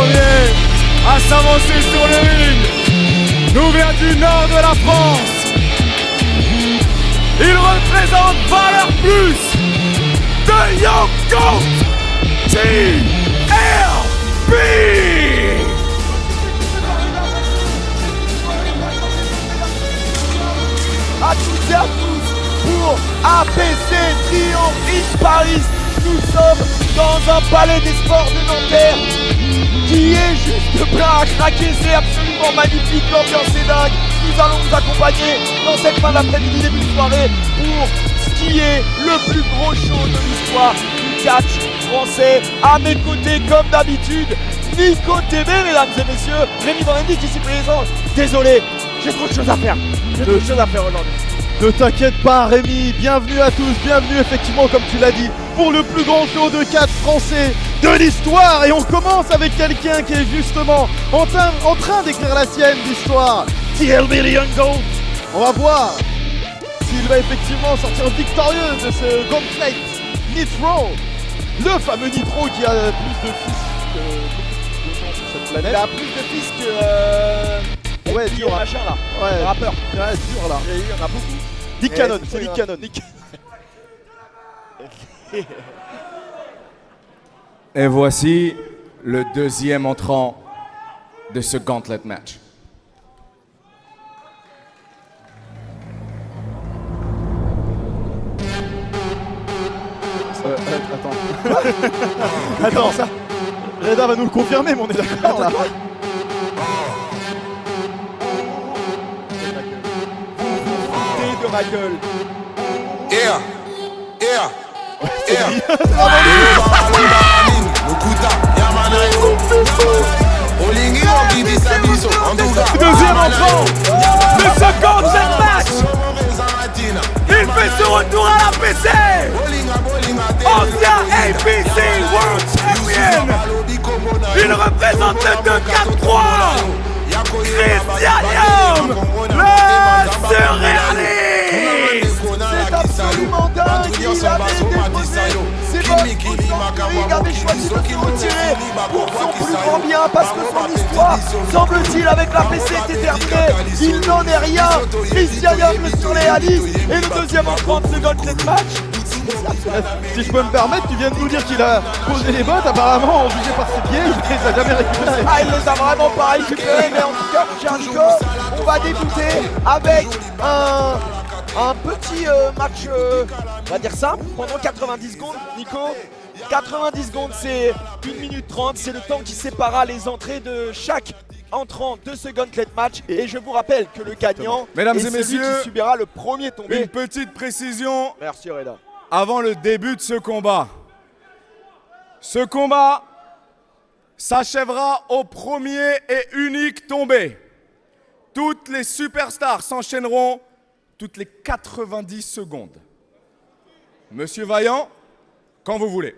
premier à s'avancer sur le ring nous vient du nord de la France. Il représente Valeur Plus de Young Goat TLB. À toutes et à tous pour APC Triomphe in Paris. Nous sommes dans un palais des sports de Nanterre qui est juste plein à craquer. C'est absolument magnifique, l'ambiance est dingue. Nous allons vous accompagner dans cette fin d'après-midi, début de soirée pour ce qui est le plus gros show de l'histoire du catch français. À mes côtés, comme d'habitude, Nico TB, mesdames et messieurs, Rémi Brandy qui s'y présente. Désolé, j'ai trop de choses à faire. J'ai trop de choses à faire aujourd'hui. Ne t'inquiète pas Rémi, bienvenue à tous, bienvenue effectivement comme tu l'as dit pour le plus grand show de catch français de l'histoire. Et on commence avec quelqu'un qui est justement en train d'écrire la sienne d'histoire, TLB Young Goat. On va voir s'il va effectivement sortir victorieux de ce Gauntlet Nitro, le fameux Nitro qui a plus de fils que sur cette planète. Il a plus de fils que ouais, dur machin là, ouais, le rappeur. Ouais, dur là. Il y en a beaucoup. Nick Cannon, c'est Nick Cannon. Et voici le deuxième entrant de ce Gauntlet match. Attends. Attends, ça. Reda va nous le confirmer, mais on est d'accord là. De ma gueule. Yeah, yeah, yeah. Deuxième entrant de ce Gauntlet match. Il fait ce retour à la PC. Ancien APC World Champion. Il représente le 2-4-3. Christianium, le surréaliste. C'est absolument dingue. Il avait déposé ses bottes au centre. Il avait choisi de se retirer pour son plus grand bien parce que son histoire, semble-t-il, avec la PC était terminée. Il n'en est rien. Christianium, le surréaliste, et le deuxième entrant de ce Gauntlet match. Si je peux me permettre, tu viens de nous dire qu'il a posé les bottes, apparemment, jugé par ses pieds, il les a jamais récupérés. Ah, il les a vraiment pas récupérés, mais en tout cas, mon cher Nico, on va débuter avec un petit match, on va dire simple, pendant 90 secondes. Nico, 90 secondes, c'est 1 minute 30, c'est le temps qui séparera les entrées de chaque entrant de ce Gauntlet match. Et je vous rappelle que le gagnant Mesdames est et celui messieurs, qui subira le premier tombé. Une petite précision Merci Reda. avant le début de ce combat. Ce combat s'achèvera au premier et unique tombé. Toutes les superstars s'enchaîneront toutes les 90 secondes. Monsieur Vaillant, quand vous voulez.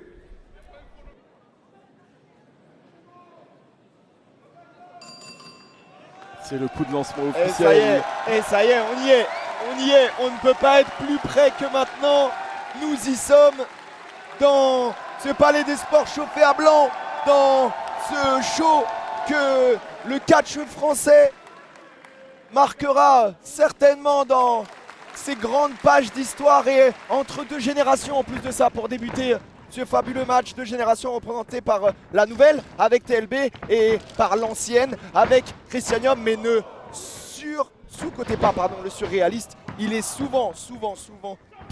C'est le coup de lancement Et officiel. ça y est, on y est, on ne peut pas être plus près que maintenant. Nous y sommes dans ce palais des sports chauffé à blanc, dans ce show que le catch français marquera certainement dans ces grandes pages d'histoire et entre deux générations en plus de ça pour débuter ce fabuleux match de génération représenté par la nouvelle avec TLB et par l'ancienne avec Christianium, mais ne sous-côté pas, pardon, le surréaliste. Il est souvent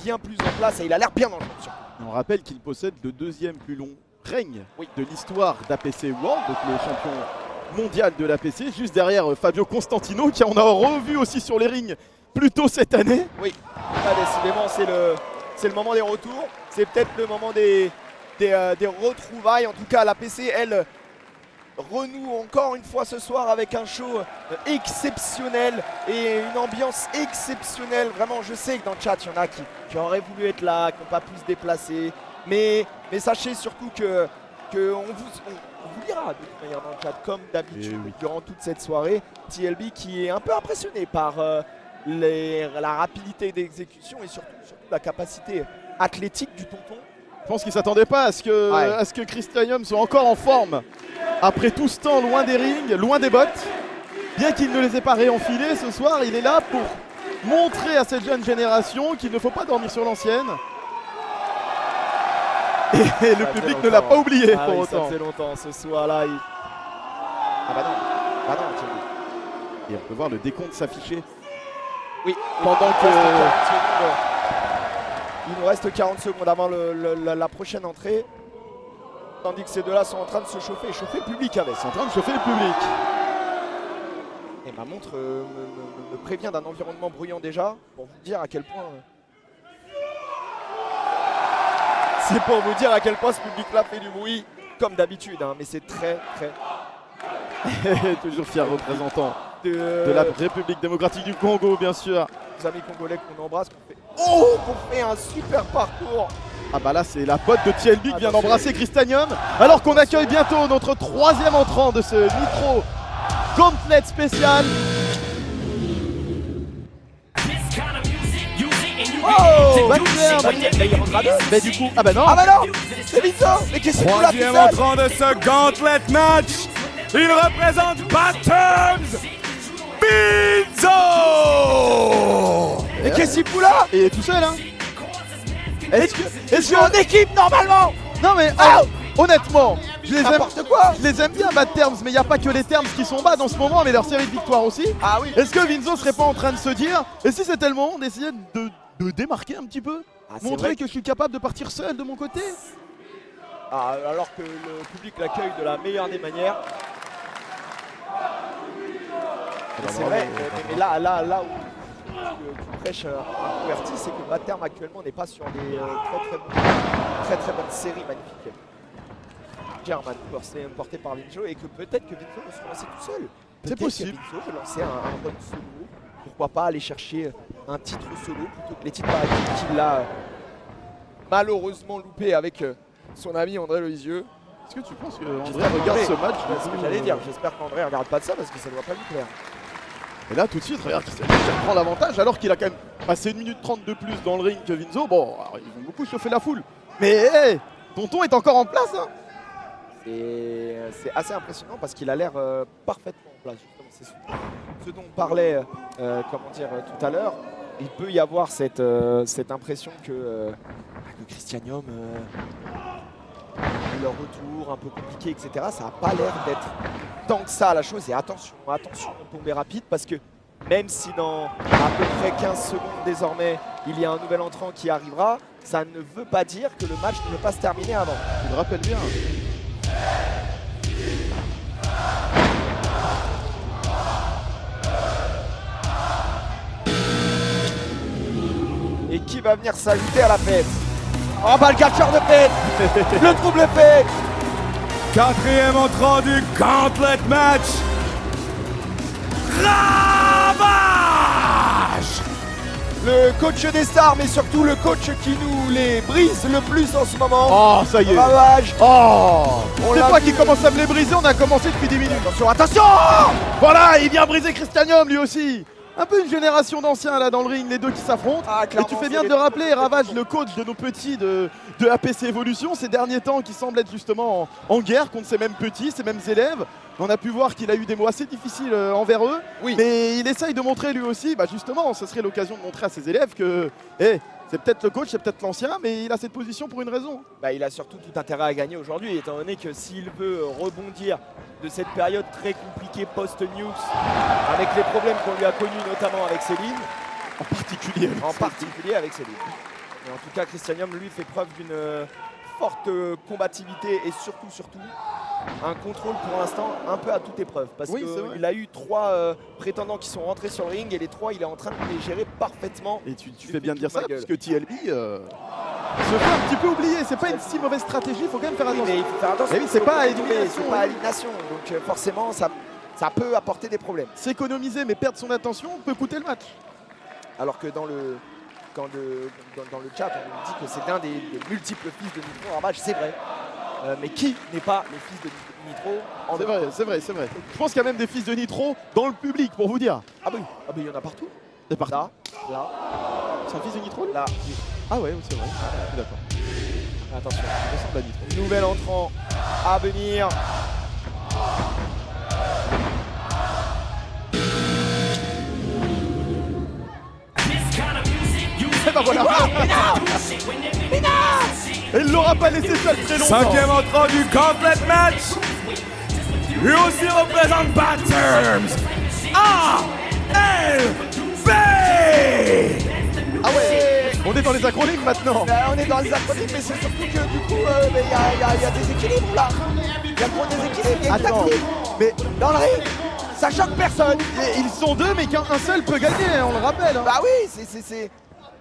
bien plus en place et il a l'air bien dans le champ. On rappelle qu'il possède le deuxième plus long règne de l'histoire d'APC World, donc le champion mondial de l'APC, juste derrière Fabio Constantino, qui en a revu aussi sur les rings plus tôt cette année. Oui, là, décidément c'est le moment des retours, c'est peut-être le moment des retrouvailles. En tout cas, l'APC, elle, renoue encore une fois ce soir avec un show exceptionnel et une ambiance exceptionnelle. Vraiment, je sais que dans le chat, il y en a qui auraient voulu être là, qui n'ont pas pu se déplacer. Mais sachez surtout que on vous lira de toute manière dans le chat, comme d'habitude, durant toute cette soirée. TLB qui est un peu impressionné par la rapidité d'exécution et surtout la capacité athlétique du tonton. Je pense qu'il ne s'attendait pas à ce que Christianium soit encore en forme après tout ce temps loin des rings, loin des bottes. Bien qu'il ne les ait pas réenfilés ce soir, il est là pour montrer à cette jeune génération qu'il ne faut pas dormir sur l'ancienne. Et le public ne l'a pas oublié pour oui, autant. Ça faisait longtemps ce soir-là. Ah bah non, Thierry. Et on peut voir le décompte s'afficher. Oui, pendant que... Il nous reste 40 secondes avant la prochaine entrée. Tandis que ces deux-là sont en train de se chauffer et chauffer le public avec. Ils sont en train de chauffer le public. Et ma montre me prévient d'un environnement bruyant déjà, pour vous dire à quel point... C'est pour vous dire à quel point ce public-là fait du bruit, comme d'habitude, hein, mais c'est très... Toujours fier représentant de la République démocratique du Congo, bien sûr. Les amis congolais qu'on embrasse, qu'on fait un super parcours. Ah bah là c'est la botte de TLB qui vient d'embrasser Christanium. Alors qu'on accueille bientôt notre troisième entrant de ce Nitro Gauntlet spécial. Oh, il rentre à deux. Mais du coup, ah bah non. Ah bah non, c'est Vinzo. Mais qu'est-ce que c'est Troisième entrant de ce Gauntlet match. Il représente Bad Terms, Vinzo. Mais qu'est-ce qu'il fout là? Et tout seul hein. Est-ce qu'en équipe normalement? Non mais honnêtement, je les aime bien Bad Terms, mais il n'y a pas que les Terms qui sont bas dans ce moment, mais leur série de victoires aussi. Ah oui. Est-ce que Vinzo serait pas en train de se dire, et si c'était le moment d'essayer de démarquer un petit peu, montrer que je suis capable de partir seul de mon côté? Alors que le public l'accueille de la meilleure des manières. C'est vrai, mais là où tu prêches un converti, c'est que Bad Terms actuellement n'est pas sur des très bonnes séries magnifiques. German porté par Vinzo, et que peut-être que Vinzo va se lancer tout seul. C'est possible. Que Vinzo veut lancer un run solo. Pourquoi pas aller chercher un titre solo plutôt que les titres par équipe qu'il a malheureusement loupé avec son ami André Loisieux. Est-ce que tu penses que André regarde ce match? C'est ce que j'allais dire, j'espère qu'André regarde pas de ça parce que ça doit pas lui plaire. Et là tout de suite, regarde Christian qui prend l'avantage alors qu'il a quand même passé 1 minute 30 de plus dans le ring que Vinzo. Bon, alors, ils ont beaucoup chauffé la foule. Mais hey, Tonton est encore en place hein. C'est assez impressionnant parce qu'il a l'air parfaitement en place. C'est ce dont on parlait tout à l'heure. Il peut y avoir cette impression que Christianium, leur retour un peu compliqué, etc. Ça n'a pas l'air d'être tant que ça la chose. Et attention, tomber rapide parce que même si dans à peu près 15 secondes désormais, il y a un nouvel entrant qui arrivera, ça ne veut pas dire que le match ne peut pas se terminer avant. Tu me rappelles bien. Et qui va venir s'ajouter à la fête? Oh bah le catcheur de fête. Le trouble fait. Quatrième entrant du Gauntlet match. Ravage. Le coach des stars, mais surtout le coach qui nous les brise le plus en ce moment. Oh ça y est. Ravage. Oh, c'est toi qui commence à me les briser, on a commencé depuis 10 minutes. Attention. Voilà, il vient briser Christianium lui aussi. Un peu une génération d'anciens là dans le ring, les deux qui s'affrontent. Et tu fais bien de le rappeler, Ravage, le coach de nos petits de APC Evolution, ces derniers temps qui semble être justement en guerre contre ces mêmes petits, ces mêmes élèves. On a pu voir qu'il a eu des mots assez difficiles envers eux. Oui. Mais il essaye de montrer lui aussi, justement, ce serait l'occasion de montrer à ses élèves que c'est peut-être le coach, c'est peut-être l'ancien, mais il a cette position pour une raison. Il a surtout tout intérêt à gagner aujourd'hui, étant donné que s'il veut rebondir de cette période très compliquée post-news, avec les problèmes qu'on lui a connus notamment avec Céline, en particulier avec Céline. Mais en tout cas, Christianium, lui, fait preuve d'une forte combativité et surtout un contrôle pour l'instant un peu à toute épreuve. Parce qu'il a eu 3 prétendants qui sont rentrés sur le ring et les 3, il est en train de les gérer parfaitement. Et tu fais bien de dire ça, parce que TLB se fait un petit peu oublier. C'est pas une si mauvaise stratégie, il faut quand même faire attention. Mais il faut faire attention. Oui, c'est pas élimination. Donc forcément, ça peut apporter des problèmes. S'économiser mais perdre son attention peut coûter le match. Alors que dans le chat, on nous dit que c'est l'un des multiples fils de Nitro Ravage, c'est vrai. Mais qui n'est pas les fils de Nitro? C'est vrai. Je pense qu'il y a même des fils de Nitro dans le public, pour vous dire. Ah bah il y en a partout. Et partout. Là. C'est un fils de Nitro, lui? Là. Ah ouais, c'est vrai. D'accord. Attention. Il ressemble à Nitro. Nouvel entrant à venir. voilà. Et il l'aura pas laissé seul très longtemps. Cinquième entrant du gauntlet match. Lui aussi représente Bad Terms. A-L-V. Ah ouais, on est dans les acronymes maintenant. On est dans les acronymes, mais c'est surtout que du coup, il y a des équilibres là. Il y a trop des équilibres, il y a une tactique. Mais dans le ring, ça choque personne. Et ils sont deux, mais qu'un seul peut gagner, hein, on le rappelle. Hein. Bah oui,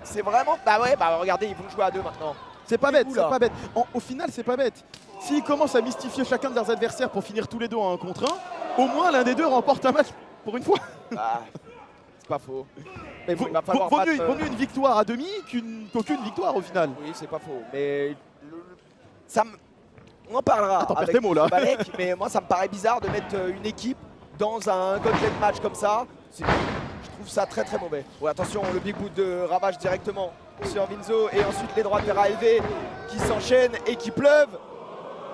c'est vraiment... Bah ouais, bah regardez, ils vont jouer à deux maintenant. C'est pas bête, Ouh c'est là. pas bête. Au final, c'est pas bête. S'ils commencent à mystifier chacun de leurs adversaires pour finir tous les deux en 1 contre 1, au moins l'un des deux remporte un match pour une fois. Ah, c'est pas faux. Mais bon, Vaut il va falloir battre, mieux une victoire à demi qu'aucune victoire au final. Oui, c'est pas faux. Mais ça me... On en parlera Attends, perds avec tes mots, là. Balek, mais moi ça me paraît bizarre de mettre une équipe dans un gauntlet match comme ça. Je trouve ça très très mauvais. Ouais, attention, le big boot de Ravage directement sur Vinzo et ensuite les droites vers ALV qui s'enchaînent et qui pleuvent.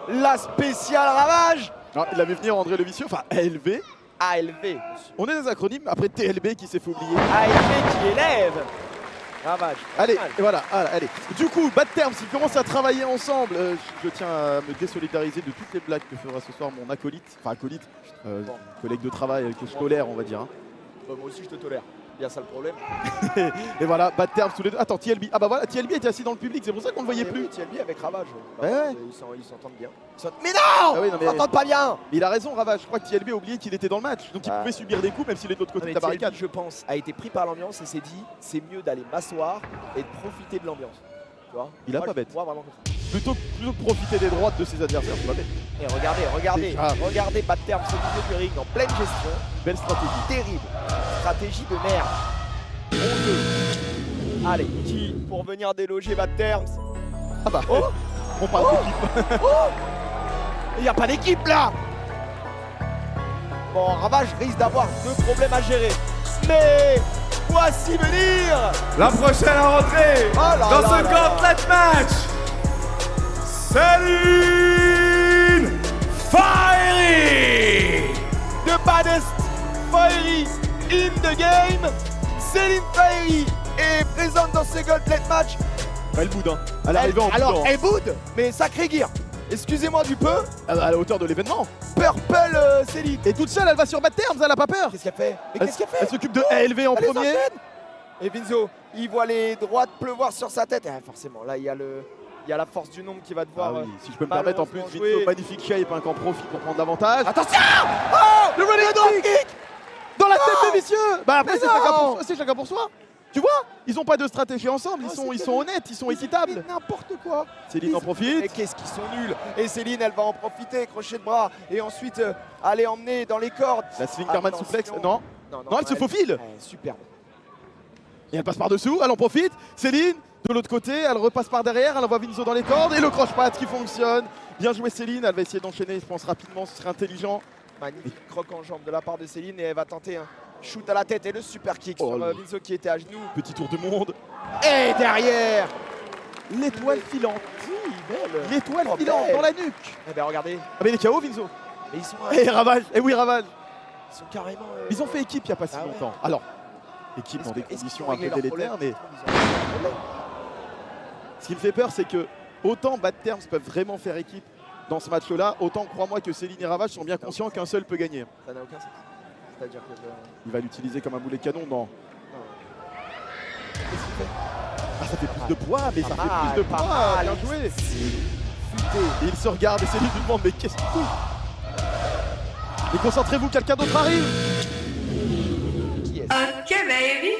La spéciale Ravage. Ah, il a vu venir André Le Vicieux, enfin ALV. ALV. On est des acronymes, après TLB qui s'est fait oublier. ALV qui élève. Ravage. Allez, Mal. et voilà, allez. Du coup, Bad Terms, ils commencent à travailler ensemble. Je tiens à me désolidariser de toutes les blagues que fera ce soir mon acolyte, collègue de travail que je tolère, on va dire. Hein. Moi aussi je te tolère. Bien ça le problème. Et voilà, Bad Terms tous les deux. Attends, TLB. Ah bah voilà, TLB était assis dans le public, c'est pour ça qu'on le voyait plus. TLB avec Ravage. Ouais, ouais. Ils s'entendent bien. Mais non, Ah oui, non, mais- ils s'entendent pas bien. Il a raison, Ravage. Je crois que TLB a oublié qu'il était dans le match, donc il Ah. pouvait subir des coups même s'il est de l'autre côté de la barricade. TLB, je pense, a été pris par l'ambiance et s'est dit c'est mieux d'aller m'asseoir et de profiter de l'ambiance. Tu vois. Il a Moi, pas je bête. vois vraiment comme ça. Plutôt que de profiter des droites de ses adversaires, c'est pas bête. Et regardez, Déjà. regardez Bad Terms au milieu du ring en pleine gestion. Belle stratégie. Terrible. Stratégie de merde. Honteux. Allez, qui pour venir déloger Bad Terms? Ah bah, Oh. on parle d'équipe. Il n'y a pas d'équipe là. Bon, Ravage risque d'avoir deux problèmes à gérer. Mais voici venir La prochaine entrée Oh là dans là ce là gauntlet match. Céline Fiery. the baddest Fiery in the game. Céline Fiery est présente dans ce gauntlet match. Elle boude, hein. Elle arrive en Alors, boudant. elle boude, mais sacré gear. Excusez-moi du peu. À la hauteur de l'événement. Purple Céline. Et toute seule, elle va sur Bad Terms, elle a pas peur. Qu'est-ce qu'elle fait? Mais Elle qu'est-ce qu'elle fait? elle s'occupe de ALV en Elle les premier. enchaîne. Et Vinzo, il voit les droites pleuvoir sur sa tête. Ah, forcément, là, il y a la force du nombre qui va Ah devoir... oui, si je peux me permettre en plus, malheureusement Vinto, jouer. magnifique shape, hein, qu'en profite pour prendre l'avantage. Attention! Oh! Le running drop kick! Dans la tête Non. de Vicieux. Bah après, Mais c'est chacun non. pour soi. C'est chacun pour soi. Tu vois, ils ont pas de stratégie ensemble, ils sont honnêtes, ils sont équitables. N'importe quoi. Céline en Mais profite. qu'est-ce qu'ils sont nuls. Et Céline, elle va en profiter, crochet de bras. Et ensuite, aller emmener dans les cordes. La Slinkerman Attention. suplex, non. Non, elle se faufile. Superbe. Et elle passe par-dessous, elle en profite. Céline, de l'autre côté, elle repasse par derrière, elle envoie Vinzo dans les cordes. Et le croche-patte qui fonctionne. Bien joué Céline, elle va essayer d'enchaîner, je pense, rapidement, ce serait intelligent. Magnifique croc en jambe de la part de Céline. Et elle va tenter un shoot à la tête et le super kick Oh sur là. Vinzo qui était à genoux. Petit tour de monde. Et derrière, L'étoile filante. oui, belle. L'étoile Oh, filante belle. dans la nuque. Eh ben regardez, Ah mais il est KO Vinzo. mais ils sont Et Ravage, et oui Ravage. carrément. Ils ont fait équipe il n'y a pas si Ah ouais. longtemps. Alors, équipe dans des conditions un peu délétères, mais ce qui me fait peur, c'est que autant Bad Terms peuvent vraiment faire équipe dans ce match-là, autant crois-moi que Céline et Ravage sont bien conscients qu'un seul peut gagner. Ça n'a aucun sens. C'est-à-dire que... Il va l'utiliser comme un boulet de canon, non. Qu'est-ce qu'il fait? Ah, ça fait plus de poids, mais ça Pas fait mal, plus de pas poids. mal. Bien joué. Futé. Et il se regarde et Céline lui demande, mais qu'est-ce qu'il fout? Et concentrez-vous, quelqu'un d'autre arrive. Qui est Ok, baby.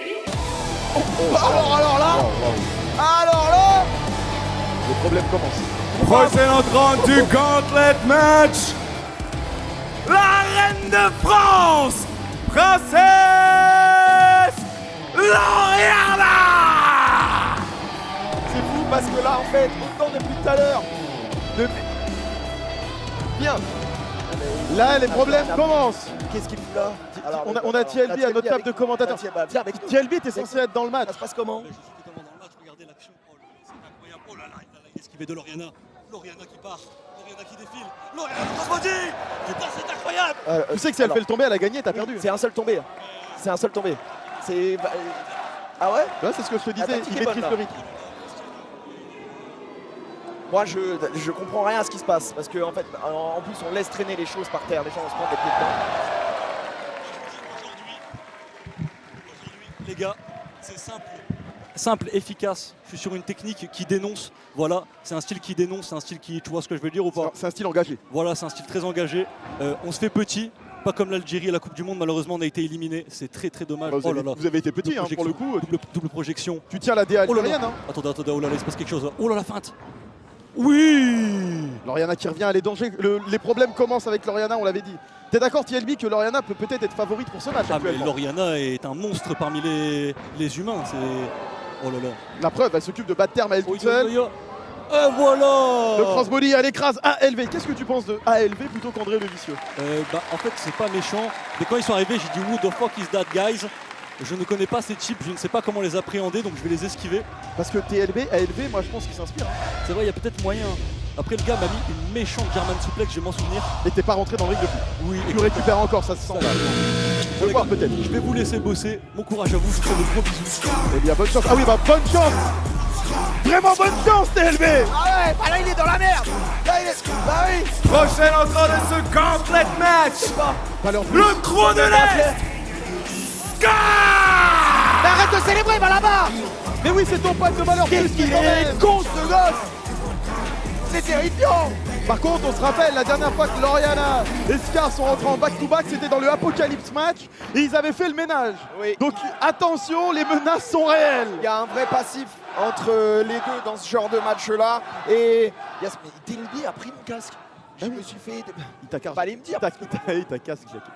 alors là, Oh, wow. alors là, Le problème commence. Prochaine entrante du gauntlet match. La reine de France, princesse Lauriana. c'est fou parce que là en fait, autant depuis tout à l'heure, bien. Là, les problèmes commencent. Qu'est-ce qu'il fout là? Alors, On a TLB à notre table de commentateurs. Viens avec nous. TLB était censé être dans le match. Ça se passe comment? Je suis totalement dans le match, regardez l'action, c'est incroyable. Oh là là, il a esquivé de Lauriana. Lauriana qui part, Lauriana qui défile, Lauriana qui rebondit. Putain, c'est incroyable. Tu sais que si elle fait le tomber, elle a gagné, t'as perdu. C'est un seul tombé. C'est un seul tombé. C'est Ah ouais? Ouais, c'est ce que je te disais, tactique il est maîtrise bonne, le là. rythme. Moi, je comprends rien à ce qui se passe. Parce qu'en fait, en plus, on laisse traîner les choses par terre. Les gens vont se prendre des pieds dedans. Les gars, c'est simple. Simple, efficace. Je suis sur une technique qui dénonce. Voilà, c'est un style qui dénonce, c'est un style qui. Tu vois ce que je veux dire ou pas? C'est un style engagé. Voilà, c'est un style très engagé. On se fait petit, pas comme l'Algérie à la Coupe du Monde. Malheureusement, on a été éliminé. C'est très très dommage. Bah, Oh là là. vous avez été petit, hein, pour le coup. Double projection. Tu tiens la DA Oh là là. algérienne, hein. Attendez, oh là là, il se passe quelque chose. Là. Oh là la feinte. Oui. Lauriana qui revient, les dangers, les problèmes commencent avec Lauriana, on l'avait dit. T'es d'accord, TLB, que Lauriana peut peut-être être favorite pour ce match Ah mais actuellement? Lauriana est un monstre parmi les humains. C'est. Oh là là. La preuve, elle s'occupe de battre terme à elle toute Oh, seule. Et voilà. Le crossbody, elle écrase ALV. Qu'est-ce que tu penses de ALV plutôt qu'André Le Vicieux? En fait, c'est pas méchant. Mais quand ils sont arrivés, j'ai dit, who the fuck is that, guys? Je ne connais pas ces types, je ne sais pas comment les appréhender, donc je vais les esquiver. Parce que TLB, ALV, moi je pense qu'il s'inspire. C'est vrai, il y a peut-être moyen. Après, le gars m'a mis une méchante German suplex, je vais m'en souvenir. Et t'es pas rentré dans le ring depuis. Oui, Tu récupères encore, ça se sent. Ça, Je vais voir peut-être. Je vais vous laisser bosser. Bon courage à vous, je vous fais de gros bisous. Eh bien, bonne chance. Ah oui, bah bonne chance. Vraiment bonne chance, TLB. Ah ouais, bah là, il est dans la merde. Là, il est. Bah oui. Prochain entrant de ce gauntlet match, Pas leur plus. le trou de l'Est, Scar! Mais arrête de célébrer, va là-bas. Mais oui, c'est ton pote de malheur plus qui Il quand est même. con, ce gosse. C'est terrifiant. Par contre, on se rappelle, la dernière fois que Lauriana et Scar sont rentrés en back-to-back, c'était dans le Apocalypse match et ils avaient fait le ménage. Oui. Donc attention, les menaces sont réelles. Il y a un vrai passif entre les deux dans ce genre de match-là. Et TLB a pris mon casque. Je me suis fait. Il t'a cassé. Fallait me dire. Il t'a cassé, Jackie.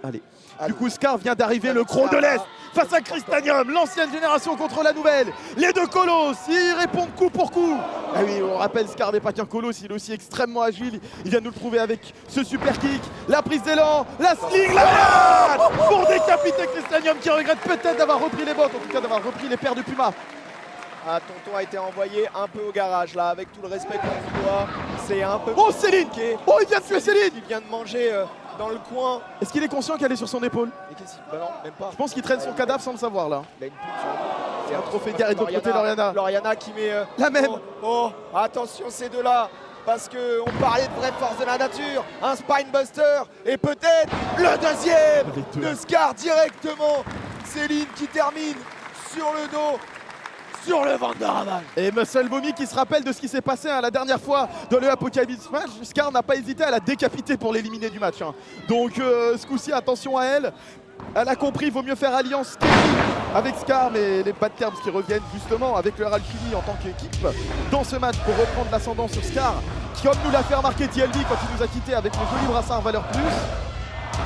Allez. Allez. Du coup, Scar vient d'arriver, le croc de l'Est, face à Christanium, l'ancienne génération contre la nouvelle. Les deux colosses, ils répondent coup pour coup. Ah oui, on rappelle, Scar n'est pas qu'un colosse, il est aussi extrêmement agile. Il vient de nous le prouver avec ce super kick, la prise d'élan, la sling, la manade pour décapiter Christanium qui regrette peut-être d'avoir repris les bottes, en tout cas d'avoir repris les paires de Puma. Ah, Tonton a été envoyé un peu au garage là, avec tout le respect qu'on lui doit. C'est un peu. Oh, Céline! compliqué. Oh, il vient de tuer Céline! Il vient de manger dans le coin. Est-ce qu'il est conscient qu'elle est sur son épaule? Et qu'est-ce qu'il. Bah non, même pas. Je pense qu'il traîne son cadavre sans le savoir là. Il a une plume sur le dos. C'est un trophée de guerre et de l'autre côté, Lauriana. Lauriana qui met. La même. Oh, attention ces deux-là. Parce qu'on parlait de vraie force de la nature, un Spinebuster et peut-être le deuxième Les deux. de Scar directement. Céline qui termine sur le dos, sur le ventre de Ravage. Et Muscle Mommy qui se rappelle de ce qui s'est passé la dernière fois dans le Apocalypse match. Scar n'a pas hésité à la décapiter pour l'éliminer du match. Donc ce coup-ci, attention à elle. Elle a compris, il vaut mieux faire alliance avec Scar, mais les bad terms qui reviennent justement avec le Alchemy en tant qu'équipe dans ce match pour reprendre l'ascendant sur Scar, qui comme nous l'a fait remarquer TLB quand il nous a quitté avec le joli brassard valeur plus.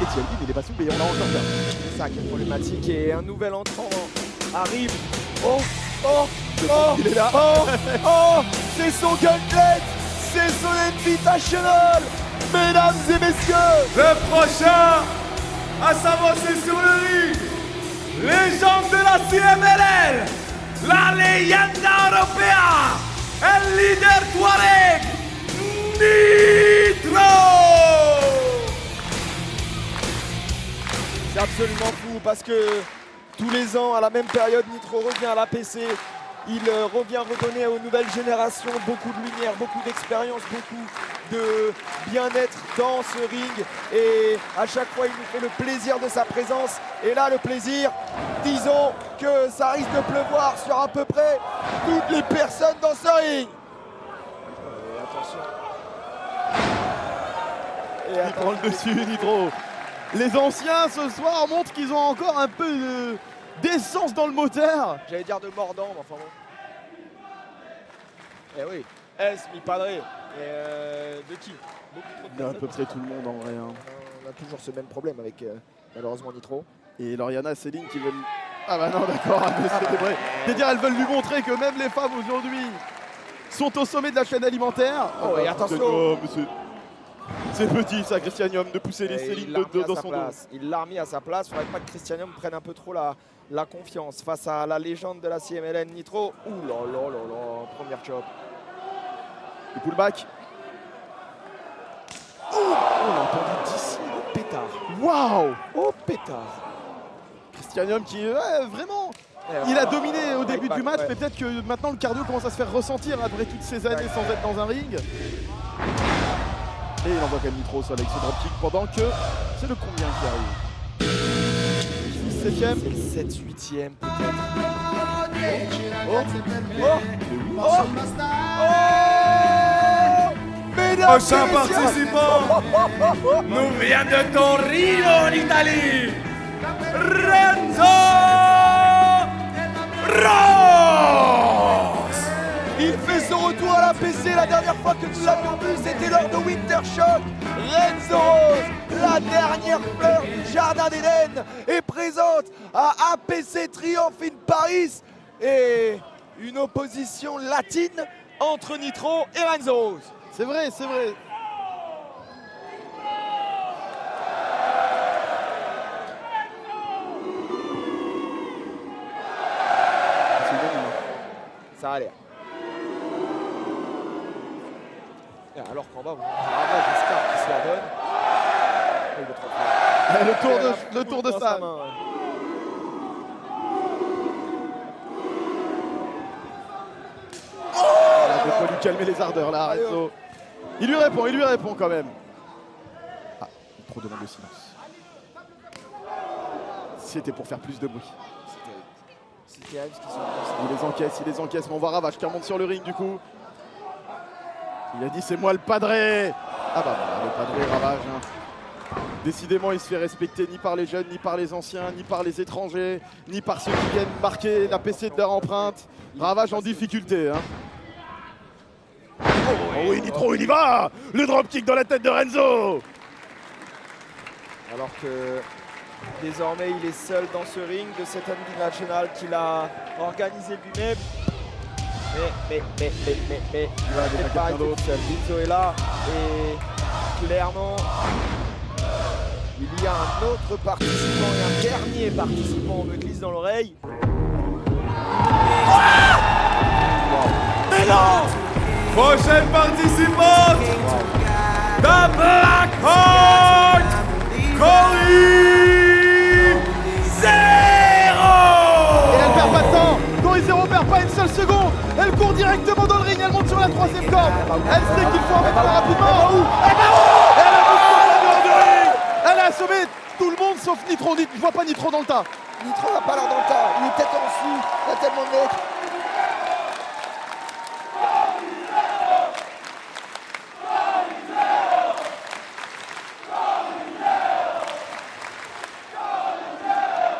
Et TLB, mais il est pas sous, mais on l'a encore fait. C'est ça qui est problématique et un nouvel entrant arrive. Oh, oh, oh, Il est là. oh, oh, c'est son gauntlet, c'est son invitational, mesdames et messieurs. Le prochain à s'avancer sur le ring, légende de la CMLL, la leyenda europea, el líder Tuareg, Nitro! C'est absolument fou parce que tous les ans, à la même période, Nitro revient à l'APC. Il revient redonner aux nouvelles générations beaucoup de lumière, beaucoup d'expérience, beaucoup de bien-être dans ce ring. Et à chaque fois, il nous fait le plaisir de sa présence. Et là, le plaisir, disons que ça risque de pleuvoir sur à peu près toutes les personnes dans ce ring. Attention. Et Il prend le dessus, Nitro. Les anciens ce soir montrent qu'ils ont encore un peu d'essence dans le moteur. J'allais dire de mordant, mais enfin bon. Eh oui, mi padre. Et de qui? Beaucoup trop de Il y a à personnes. peu près tout le monde en vrai. On a toujours ce même problème avec malheureusement Nitro. Et Lauriana, Céline qui veulent. Ah bah non, d'accord, c'est vrai. C'est-à-dire, elles veulent lui montrer que même les femmes aujourd'hui sont au sommet de la chaîne alimentaire. Oh, et attention. Oh, mais c'est petit ça, Christianium, de pousser les Et Céline il l'a remis à dans sa son place. Il l'a remis à sa place. Il ne faudrait pas que Christianium prenne un peu trop la confiance face à la légende de la CMLN Nitro. Ouh là là là là, première chop. dos. Du pullback. Oh, on l'a entendu d'ici. Oh pétard. Waouh! Oh pétard. Christianium qui est vraiment. Il a dominé au début du match, ouais. mais peut-être que maintenant le cardio commence à se faire ressentir après toutes ces années sans être dans un ring. Et il envoie quand même Nitro au sol avec ce dropkick pendant que c'est le combien qui arrive 17ème. C'est le 7-8ème peut-être. Mesdames Prochain et messieurs, participant nous vient de Torino en Italie, Renzo Ross. il fait son retour à la PC. La dernière fois que nous l'avions vu, c'était lors de Winter Shock. Renzo Rose, la dernière fleur du Jardin d'Éden, est présente à APC Triumph in Paris. Et une opposition latine entre Nitro et Renzo Rose. C'est vrai, c'est vrai. Ça a l'air. Et alors qu'en bas, Ravage et Scar qui se la donnent. Il va trop faire. Le tour de Dans Sam. main, ouais. Il faut lui calmer les ardeurs là, Renzo. Il lui répond quand même. Ah, trop demande de silence. C'était pour faire plus de bruit. C'est terrible ce qu'ils sont. Il les encaisse, mais on voit Ravage qui remonte sur le ring du coup. Il a dit c'est moi le padré. Ah bah voilà, le padré Ravage. Hein. Décidément, il se fait respecter ni par les jeunes, ni par les anciens, ni par les étrangers, ni par ceux qui viennent marquer la PC de leur empreinte. Ravage en difficulté. Hein. Oh oui, Nitro, il y va. Le dropkick dans la tête de Renzo. Alors que désormais il est seul dans ce ring de cette National qu'il a organisé lui-même. Mais il va peut-être pas arrêter tout seul. Vinzo est là et clairement il y a un autre participant et un dernier participant, on me glisse dans l'oreille. Mais non! Prochaine participante, The Black Heart, Cory Zero. Et elle perd pas de temps. Cory Zero perd pas une seule seconde. Elle court directement dans le ring. Elle monte sur la 3e corde. Elle sait qu'il faut en mettre rapidement. Elle a elle a assommé tout le monde sauf Nitro. Je vois pas Nitro dans le tas. Nitro n'a pas l'air dans le tas, il est peut-être en dessous, il y a tellement de mecs.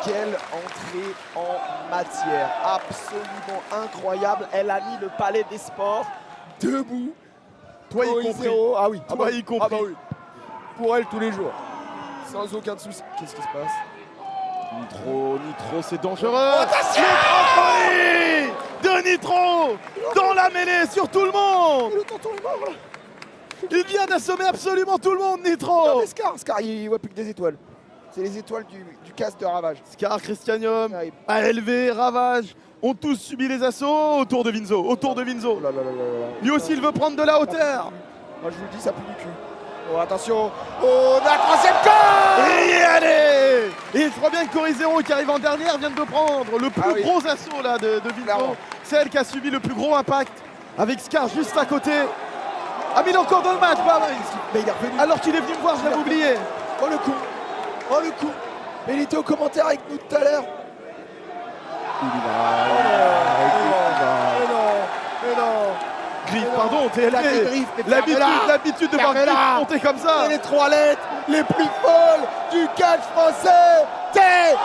Quelle entrée en matière, absolument incroyable. Elle a mis le palais des sports debout. Toi y Cory compris. Zero. Ah oui, Toi y compris. Ah bah oui. Pour elle tous les jours. Sans aucun souci. Qu'est-ce qui se passe? Nitro, c'est dangereux. Attention de Nitro dans la mêlée sur tout le monde. Le tonton est mort là. Il vient d'assommer absolument tout le monde, Non Nitro. mais Scar, il voit plus que des étoiles. C'est les étoiles du casque de Ravage. Scar, Christianium, Terrible. ALV, Ravage ont tous subi les assauts autour de Vinzo. Oh là là là là là. Lui aussi, il veut prendre de la hauteur. Moi je vous le dis, ça pue du cul. Oh attention. Oh la 3e corde. Et allez. Et je crois bien que Cory Zero qui arrive en dernière vient de prendre le plus Ah oui. gros assaut là de Vinzo. Clairement. C'est elle qui a subi le plus gros impact avec Scar juste à côté. Ah mais il est encore dans le match, bah, Mais il est revenu. alors qu'il est venu me voir, je l'avais oublié. Oh le coup. Oh le coup. Mais il était au commentaire avec nous tout à l'heure. Il y va. Mais non. Griffe, pardon, TLB. La dégriffe, mais fermez-la. L'habitude de voir Fermez-la. Griffe monter comme ça. C'est les 3 lettres les plus folles du catch français. TLB.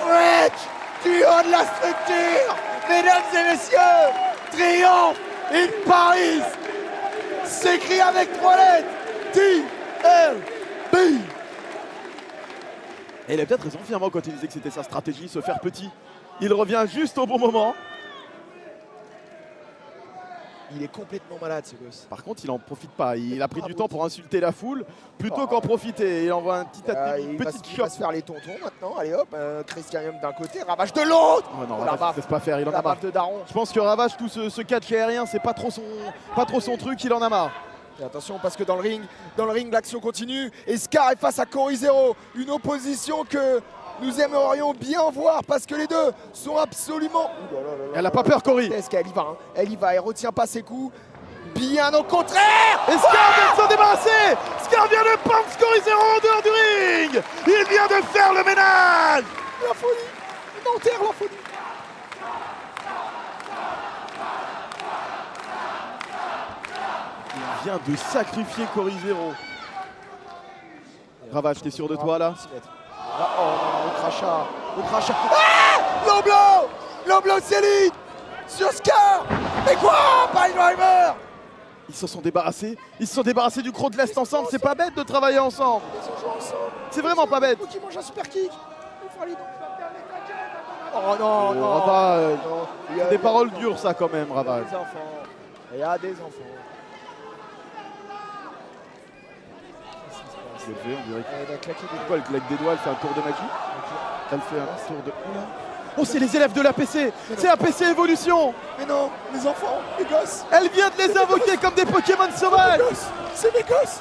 Reach du haut de la structure. Mesdames et messieurs, triomphe in Paris. S'écrit avec 3 lettres. TLB. Et il a peut-être raison finalement quand il disait que c'était sa stratégie, se faire petit. Il revient juste au bon moment. Il est complètement malade ce gosse. Par contre, il en profite pas. Il a pris du temps pour insulter la foule plutôt qu'en profiter. Il envoie un petit Il va petite se chope. faire les tontons maintenant. Allez hop, Christianium d'un côté, Ravage de l'autre. Oh non, Oh, la Ravage, baffe. il se laisse pas faire, il en a La marre. baffe de Daron. Je pense que Ravage, tout ce catch aérien, c'est pas trop son truc, il en a marre. Et attention parce que dans le ring, l'action continue et Scar est face à Cory Zero. Une opposition que nous aimerions bien voir parce que les deux sont absolument... Ouh là là là là. Elle a pas peur, Cory. Est-ce qu'elle y va, hein. Elle y va, elle retient pas ses coups. Bien au contraire. Et Scar vient de s'en débarrasser. Scar vient de prendre Cory Zero en dehors du ring. Il vient de faire le ménage. La folie. Nanterre, la folie. Il vient de sacrifier Cory Zero. Ravage, t'es sûr de toi là? Ah, oh non, le crachat. Le crachat. Ah, Loblo. Loblo Céline sur Scar. Mais quoi? Pile driver. Ils se sont débarrassés. Ils se sont débarrassés du croc de l'Est ensemble. C'est pas bête de travailler ensemble. Ils ont joué ensemble. C'est vraiment pas bête. Qui mange un super kick. Il faut aller donc. Oh non, non. Ravage. Non. Il y a Des paroles dures ça quand même, Ravage. des enfants. Il y a des enfants. C'est fait, on dirait Elle a claqué des quoi, elle claque des doigts, elle fait un tour de magie. Elle fait un tour de... Oh, c'est les élèves de l'APC. C'est APC Evolution. Mais non, mes enfants, mes gosses. Elle vient de les invoquer comme des Pokémon sauvages. Mes gosses, c'est mes gosses.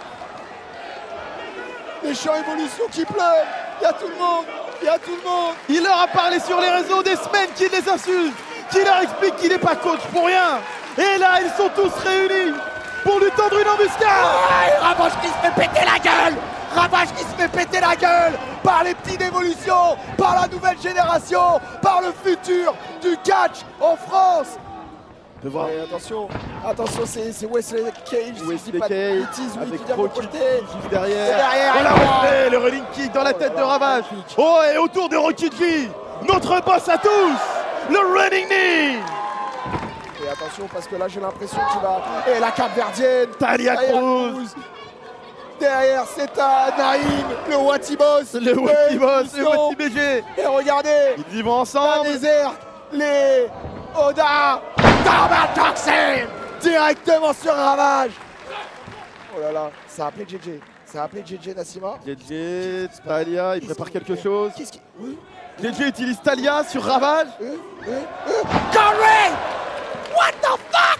Les champs évolution qui pleurent. Il y a tout le monde. Il y a tout le monde. Il leur a parlé sur les réseaux des semaines qu'il les insulte, qu'il leur explique qu'il n'est pas coach pour rien. Et là, ils sont tous réunis pour lui tendre une embuscade. Ouais, Ravage qui se fait péter la gueule. Ravage qui se fait péter la gueule par les petits d'évolution, par la nouvelle génération, par le futur du catch en France. De voir Et attention, attention, c'est Wesley Cage. si je Wesley dis pas de Cage bêtises, oui, avec qui vient de Rocky projeter. juste derrière. Et derrière, Voilà oh. Wesley, le running kick dans la tête de Ravage. magnifique. Oh, et autour de Rocky G, notre boss à tous, le running knee. Et attention parce que là j'ai l'impression qu'il va... Et la Cap-Verdienne Talia Cruz. Derrière c'est à Naïm, le Wati Boss. Le Wati Boss, le Wati BG. Et regardez, Ils y vont la ensemble. désert, les Oda, Double Toxin directement sur Ravage. Oh là là, ça a appelé JJ. Ça a appelé JJ Nassima. JJ, Talia, il prépare quelque chose. Qu'est-ce qui... Oui. JJ utilise Talia sur Ravage. Corey! What the fuck?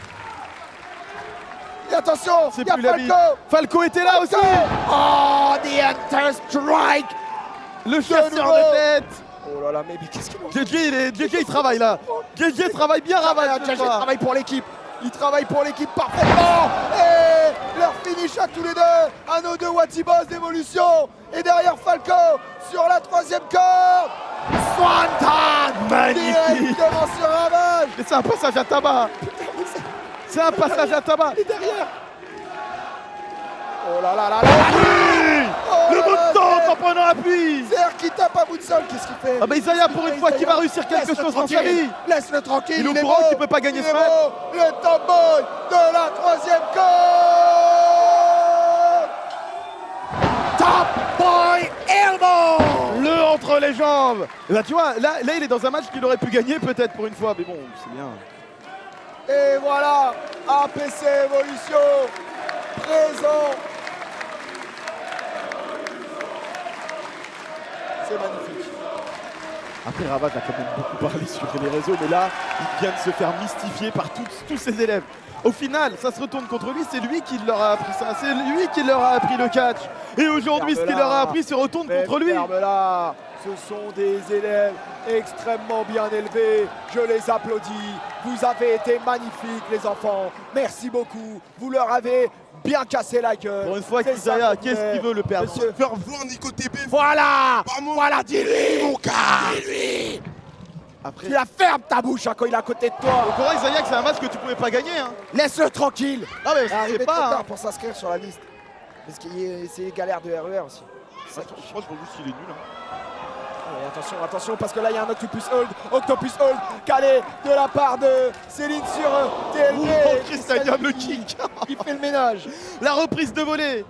Et attention, C'est il y a plus la bite. Falco. Falco était là aussi. Oh, the Hunter Strike. Le chasseur nouveau. de tête. Oh là là, mais qu'est-ce qu'il mange? JJ il travaille là. JJ travaille bien Ravage. ce JJ soir. travaille pour l'équipe. Il travaille pour l'équipe parfaitement. Et leur finish à tous les deux. Un nos deux Wati Boss d'évolution. Et derrière Falco sur la troisième corde. Swanton. Magnifique. Directement sur Ravage. Mais c'est un passage à tabac. C'est un passage à tabac. Et derrière. Oh là là là là. Oh Le là bout là, de temps Zer. en prenant appui. Zer qui tape à bout de sol. Qu'est-ce qu'il fait? Ah bah Isaiah pour une fois qui va réussir quelque Laisse-le chose dans sa tranquille. vie. Laisse-le tranquille. Il est au est courant beau. qu'il peut pas gagner Il ce est match. beau. Le top boy de la troisième corde. Top boy elbow. Le entre les jambes. Et bah tu vois, là il est dans un match qu'il aurait pu gagner peut-être pour une fois. Mais bon, c'est bien. Et voilà, APC Evolution présent. C'est magnifique. Après Ravage a quand même beaucoup parlé sur les réseaux, mais là, il vient de se faire mystifier par tous ses élèves. Au final, ça se retourne contre lui, c'est lui qui leur a appris ça, c'est lui qui leur a appris le catch. Et aujourd'hui, ce qu'il leur a appris se retourne contre lui. Là, ce sont des élèves extrêmement bien élevés. Je les applaudis. Vous avez été magnifiques, les enfants. Merci beaucoup. Vous leur avez bien cassé la gueule. Pour une fois, C'est ça Isaiah, qu'on qu'est-ce fait. qu'il veut le perdre? Monsieur. Faire voir Nico TB. Voilà. Vamos. Voilà, dis-lui. Mon gars. Dis-lui. Après, Tu la fermes ta bouche hein, quand il est à côté de toi. au courant Isaiah que c'est un match que tu pouvais pas gagner. Hein. Laisse-le tranquille. Ah mais Il est arrivé c'est trop pas. tard pour s'inscrire sur la liste. Parce que c'est les galères de RER aussi. C'est ça qui est chiant. Je pense juste qu'il est nul. Hein. Ouais, attention, attention, parce que là il y a un Octopus Hold calé de la part de Céline sur TLB. Oh, Christian le kick. Il fait le ménage. La reprise de volée.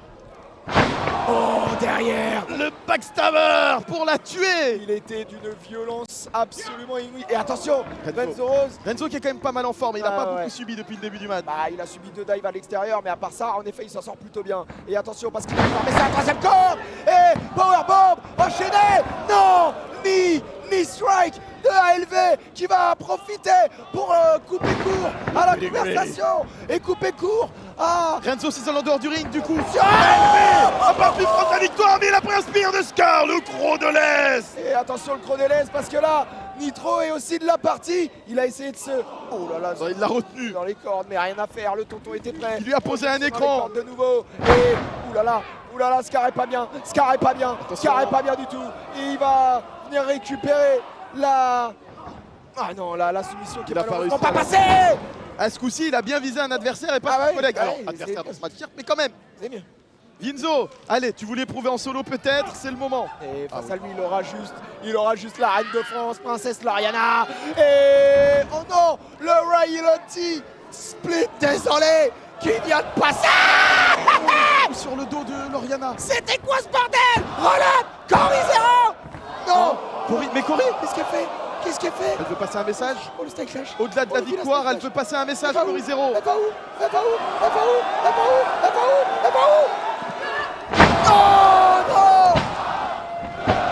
Oh, derrière. Le backstabber pour la tuer. Il était d'une violence absolument inouïe. Et attention, Renzo. Renzo Rose. Renzo qui est quand même pas mal en forme, il a Ah, pas ouais. beaucoup subi depuis le début du match. Bah, il a subi 2 dives à l'extérieur, mais à part ça, en effet, il s'en sort plutôt bien. Et attention, parce qu'il a formé sa troisième corde. Et Powerbomb enchaîné. Non, ni strike de ALV qui va profiter pour couper court à la conversation et couper court à... Renzo s'isole en dehors du ring du coup. Ah, A pas pu prendre la victoire, mais il a pris un spin revire de score, le Croc de l'Est. Et attention le Croc de l'Est parce que là, Nitro est aussi de la partie. Il a essayé de se... Oh là là, Non, il l'a retenu. dans les cordes, mais rien à faire. Le tonton était prêt. Il lui a posé un Dans les écran. cordes de nouveau. Et oulala, Scar est pas bien. Scar est pas bien. Scar est pas bien du tout. Et il va venir récupérer la... Ah non, la soumission qui Il est a pas malheureusement réussi. pas passée. À ce coup-ci, il a bien visé un adversaire et pas Ah son ouais, collègue. ouais, Alors, il adversaire s'est- dans ce match mais quand même. C'est mieux. Vinzo, allez, tu voulais prouver en solo peut-être, c'est le moment. Et face Ah à lui, il aura juste la reine de France, Princesse Lauriana. Et oh non, le royalty split, désolé, qui vient de passer. Sur le dos de Lauriana. C'était quoi ce bordel? Roland, Cory Zero. Non, Mais Cory, qu'est-ce qu'elle fait? Qu'est-ce qu'elle fait? elle veut passer un message. Oh le steak clash. Au-delà de la victoire, elle veut passer un message, Cory Zero. Elle va où? Elle va où? Elle va où? Elle va où? Elle va où? Elle va où? Oh non!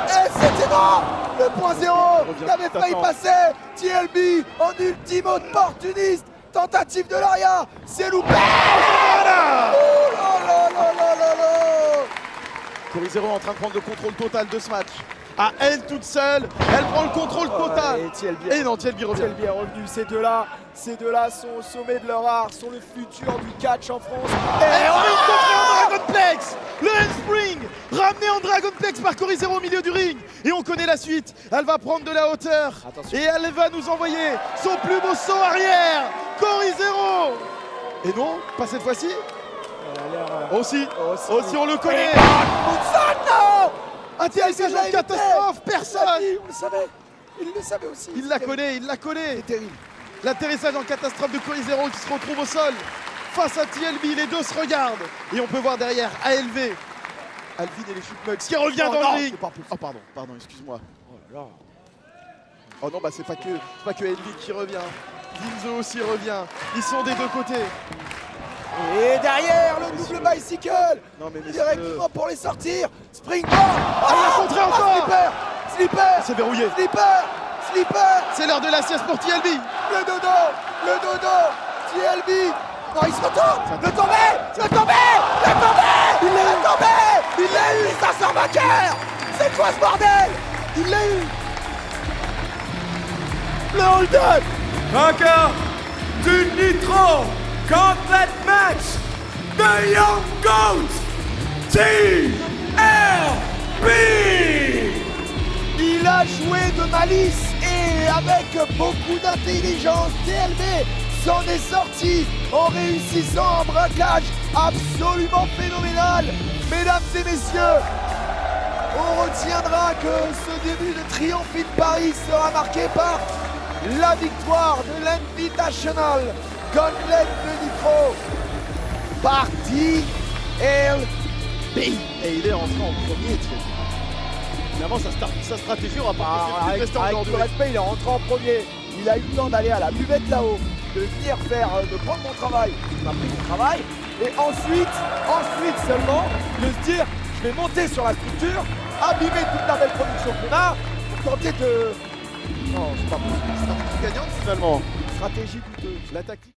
Et c'était non! Le point zéro! Il avait failli passer! TLB en ultime opportuniste! Tentative de l'Aria! C'est loupé! Voilà. Oh là là là là là là! Cory Zero en train de prendre le contrôle total de ce match. À elle toute seule, elle prend le contrôle total. Et TLB. Et non, TLB revient. TLB est revenu. Ces deux-là sont au sommet de leur art, sont le futur du catch en France. Et on est contré en Dragonplex. Le handspring ramené en Dragonplex par Cory Zero au milieu du ring. Et on connaît la suite. Elle va prendre de la hauteur. Attention. Et elle va nous envoyer son plus beau saut arrière. Cory Zero. Et non, pas cette fois-ci. Elle a l'air... Aussi on le connaît. Moonsault, non! Atterrissage en catastrophe, personne. On le savait. Il le savait aussi. Il l'a collé, C'est terrible. L'atterrissage en catastrophe de Cory Zero qui se retrouve au sol face à TLB. Les deux se regardent. Et on peut voir derrière ALV. Alvin et les Chipmugs qui revient Oh dans non, le ring. c'est pas possible. Oh pardon, excuse-moi. Oh là là. Oh non, bah c'est pas que Alvin qui revient. Vinzo aussi revient. Ils sont des deux côtés. Et derrière, le double bicycle. Non mais Directement pour les sortir. Springboard. il l'a contré encore. Slipper. c'est verrouillé. Slipper. C'est l'heure de la sieste pour TLB. Le dodo. TLB. Non, il se retourne. Le tombé. Il l'a eu. Il s'en sort vainqueur. C'est quoi ce bordel? Il l'a eu. Le hold-up. Vainqueur du Nitro Gauntlet Match, The Young Goat, TLB. Il a joué de malice et avec beaucoup d'intelligence, TLB s'en est sorti en réussissant un braquage absolument phénoménal. Mesdames et messieurs, on retiendra que ce début de Triomphe in Paris sera marqué par la victoire de l'Invitational Gauntlet de Nitro par TLB. Et il est rentré en premier, TLB. Finalement, sa stratégie aura pas Avec resté en tout le respect, il est rentré en premier. Il a eu le temps d'aller à la buvette là-haut, de venir de prendre mon travail. Il a pris mon travail. Et ensuite seulement, de se dire, je vais monter sur la structure, abîmer toute la belle production qu'on a, pour tenter de... Non, c'est pas possible. Stratégie gagnante finalement. Stratégie douteuse. La tactique.